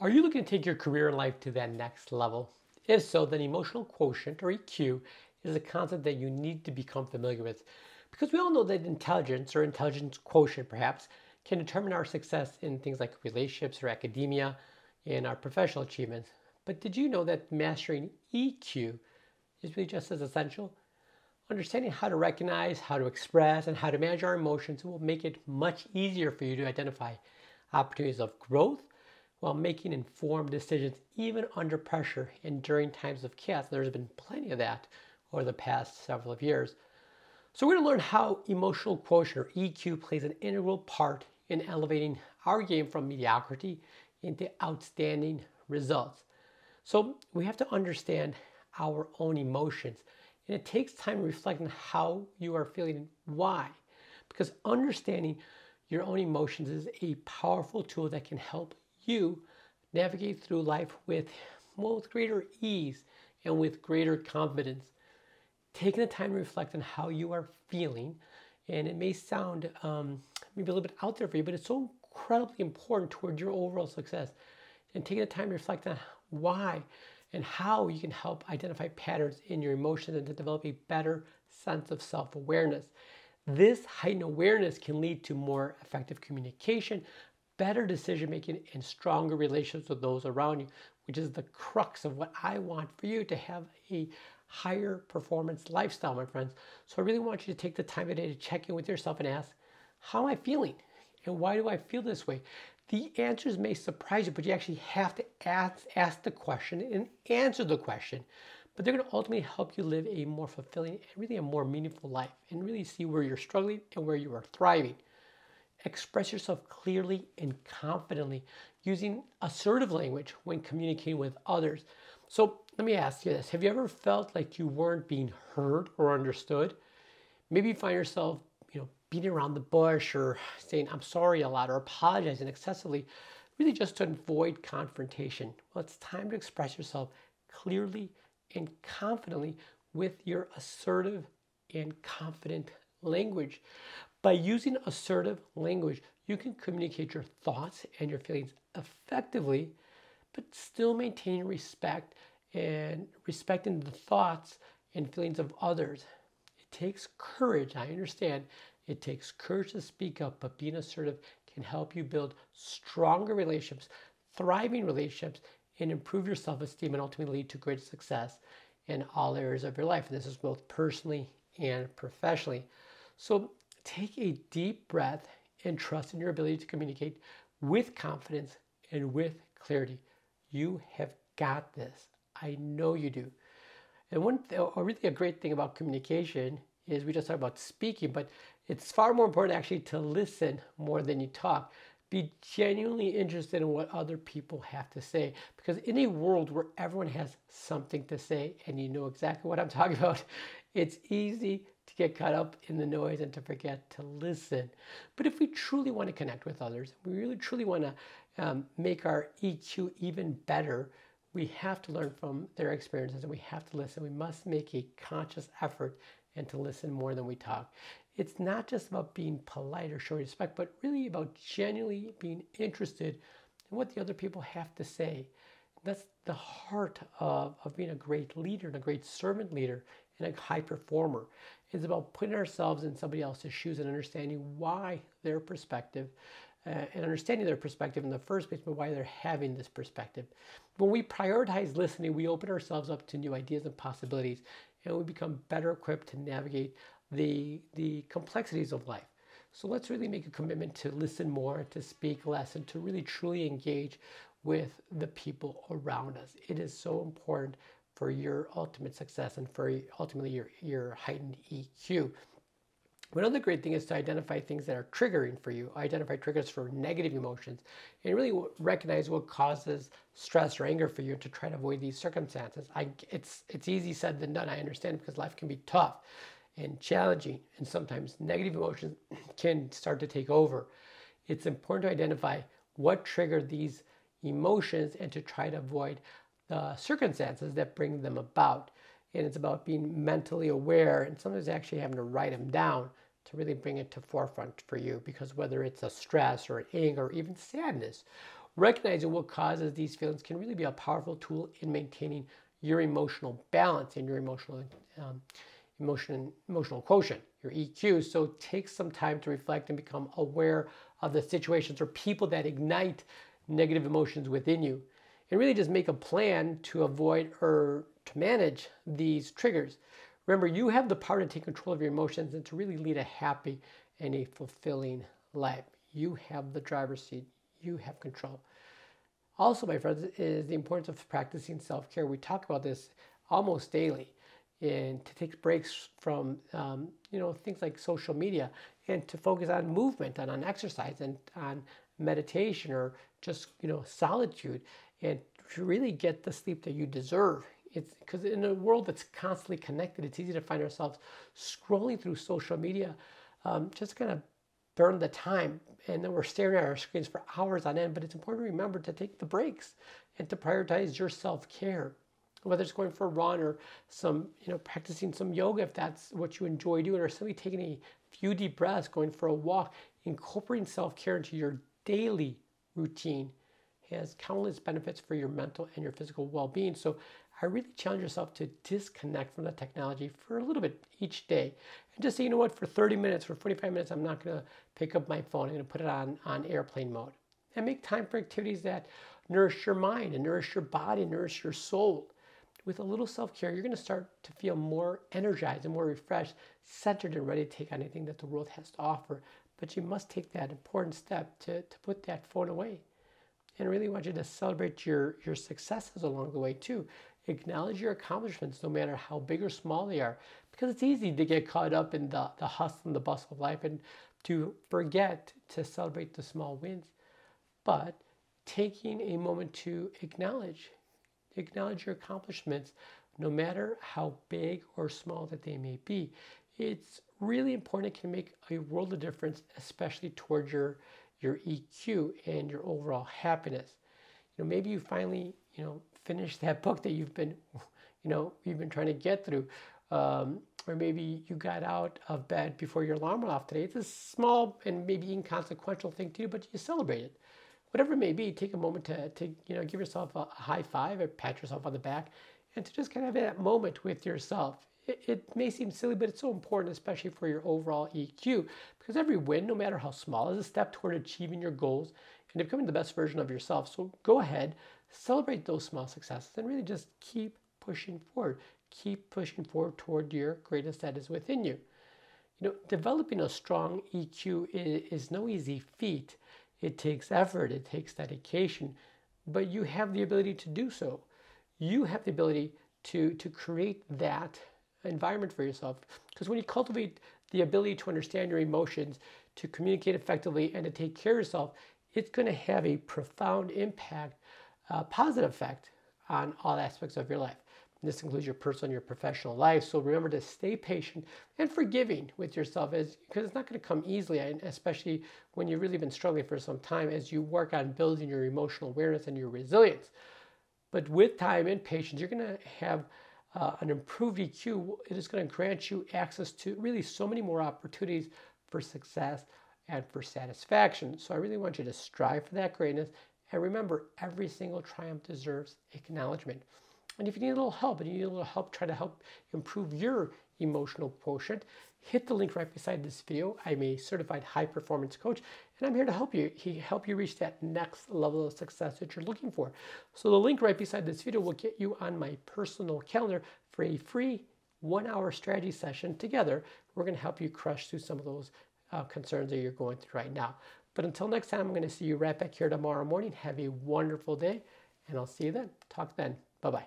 Are you looking to take your career and life to that next level? If so, then emotional quotient or EQ is a concept that you need to become familiar with because we all know that intelligence or intelligence quotient perhaps can determine our success in things like relationships or academia and our professional achievements. But did you know that mastering EQ is really just as essential? Understanding how to recognize, how to express, and how to manage our emotions will make it much easier for you to identify opportunities of growth while making informed decisions even under pressure and during times of chaos. There's been plenty of that over the past several of years. So we're going to learn how emotional quotient or EQ plays an integral part in elevating our game from mediocrity into outstanding results. So we have to understand our own emotions. And it takes time to reflect on how you are feeling and why. Because understanding your own emotions is a powerful tool that can help you navigate through life with greater ease and with greater confidence. Taking the time to reflect on how you are feeling, and it may sound maybe a little bit out there for you, but it's so incredibly important toward your overall success. And taking the time to reflect on why and how you can help identify patterns in your emotions and to develop a better sense of self-awareness. This heightened awareness can lead to more effective communication, better decision making, and stronger relationships with those around you, which is the crux of what I want for you to have a higher performance lifestyle, my friends. So I really want you to take the time today to check in with yourself and ask, how am I feeling? And why do I feel this way? The answers may surprise you, but you actually have to ask the question and answer the question. But they're going to ultimately help you live a more fulfilling and really a more meaningful life and really see where you're struggling and where you are thriving. Express yourself clearly and confidently using assertive language when communicating with others. So let me ask you this. Have you ever felt like you weren't being heard or understood? Maybe you find yourself, beating around the bush or saying, I'm sorry a lot or apologizing excessively, really just to avoid confrontation. Well, it's time to express yourself clearly and confidently with your assertive and confident language. By using assertive language, you can communicate your thoughts and your feelings effectively, but still maintain respect and respecting the thoughts and feelings of others. It takes courage, I understand. It takes courage to speak up, but being assertive can help you build stronger relationships, thriving relationships, and improve your self-esteem and ultimately lead to greater success in all areas of your life. And this is both personally and professionally. So take a deep breath and trust in your ability to communicate with confidence and with clarity. You have got this. I know you do. And really a great thing about communication is we just talk about speaking, but it's far more important actually to listen more than you talk. Be genuinely interested in what other people have to say, because in a world where everyone has something to say, and you know exactly what I'm talking about, it's easy to get caught up in the noise and to forget to listen. But if we truly want to connect with others, we really truly want to make our EQ even better, we have to learn from their experiences and we have to listen. We must make a conscious effort and to listen more than we talk. It's not just about being polite or showing respect, but really about genuinely being interested in what the other people have to say. That's the heart of being a great leader and a great servant leader and a high performer. It's about putting ourselves in somebody else's shoes and understanding why their perspective and understanding their perspective in the first place, but why they're having this perspective. When we prioritize listening, we open ourselves up to new ideas and possibilities, and we become better equipped to navigate the complexities of life. So let's really make a commitment to listen more, to speak less, and to really truly engage with the people around us. It is so important for your ultimate success and for ultimately your heightened EQ. One other great thing is to identify things that are triggering for you, identify triggers for negative emotions, and really recognize what causes stress or anger for you to try to avoid these circumstances. It's easy said than done, I understand, because life can be tough and challenging, and sometimes negative emotions can start to take over. It's important to identify what triggered these emotions and to try to avoid the circumstances that bring them about. And it's about being mentally aware and sometimes actually having to write them down to really bring it to forefront for you, because whether it's a stress or an anger or even sadness recognizing what causes these feelings can really be a powerful tool in maintaining your emotional balance and your um, emotional quotient, your EQ. So take some time to reflect and become aware of the situations or people that ignite negative emotions within you. And really just make a plan to avoid or to manage these triggers. Remember, you have the power to take control of your emotions and to really lead a happy and a fulfilling life. You have the driver's seat. You have control. Also, my friends, is the importance of practicing self-care. We talk about this almost daily, and to take breaks from things like social media, and to focus on movement and on exercise and on meditation or just solitude, and to really get the sleep that you deserve. It's because in a world that's constantly connected, it's easy to find ourselves scrolling through social media, just kind of burn the time, and then we're staring at our screens for hours on end. But it's important to remember to take the breaks and to prioritize your self-care, whether it's going for a run or some practicing some yoga if that's what you enjoy doing, or simply taking a few deep breaths, going for a walk. Incorporating self-care into your daily routine has countless benefits for your mental and your physical well-being. So I really challenge yourself to disconnect from the technology for a little bit each day. And just say, you know what, for 30 minutes, for 45 minutes, I'm not going to pick up my phone. I'm going to put it on airplane mode. And make time for activities that nourish your mind and nourish your body, nourish your soul. With a little self-care, you're going to start to feel more energized and more refreshed, centered, and ready to take on anything that the world has to offer. But you must take that important step to put that phone away. And I really want you to celebrate your successes along the way too. Acknowledge your accomplishments, no matter how big or small they are, because it's easy to get caught up in the hustle and the bustle of life and to forget to celebrate the small wins. But taking a moment to acknowledge your accomplishments, no matter how big or small that they may be, it's really important. It can make a world of difference, especially towards your EQ and your overall happiness. Maybe you finally finish that book that you've been trying to get through, or maybe you got out of bed before your alarm went off today. It's a small and maybe inconsequential thing to do, but you celebrate it. Whatever it may be, take a moment to give yourself a high five or pat yourself on the back, and to just kind of have that moment with yourself. It may seem silly, but it's so important, especially for your overall EQ, because every win, no matter how small, is a step toward achieving your goals and becoming the best version of yourself. So go ahead, celebrate those small successes, and really just keep pushing forward. Keep pushing forward toward your greatest that is within you. Developing a strong EQ is no easy feat. It takes effort, it takes dedication, but you have the ability to do so. You have the ability to create that environment for yourself. Because when you cultivate the ability to understand your emotions, to communicate effectively, and to take care of yourself, it's going to have a profound impact, positive effect on all aspects of your life. And this includes your personal and your professional life. So remember to stay patient and forgiving with yourself, because it's not going to come easily, and especially when you've really been struggling for some time, as you work on building your emotional awareness and your resilience. But with time and patience, you're going to have an improved EQ. It is going to grant you access to really so many more opportunities for success and for satisfaction. So I really want you to strive for that greatness. And remember, every single triumph deserves acknowledgement. And if you need a little help, try to help improve your emotional quotient, hit the link right beside this video. I'm a certified high performance coach, and I'm here to help you reach that next level of success that you're looking for. So the link right beside this video will get you on my personal calendar for a free 1-hour strategy session. Together, we're going to help you crush through some of those concerns that you're going through right now. But until next time, I'm going to see you right back here tomorrow morning. Have a wonderful day, and I'll see you then. Talk then. Bye-bye.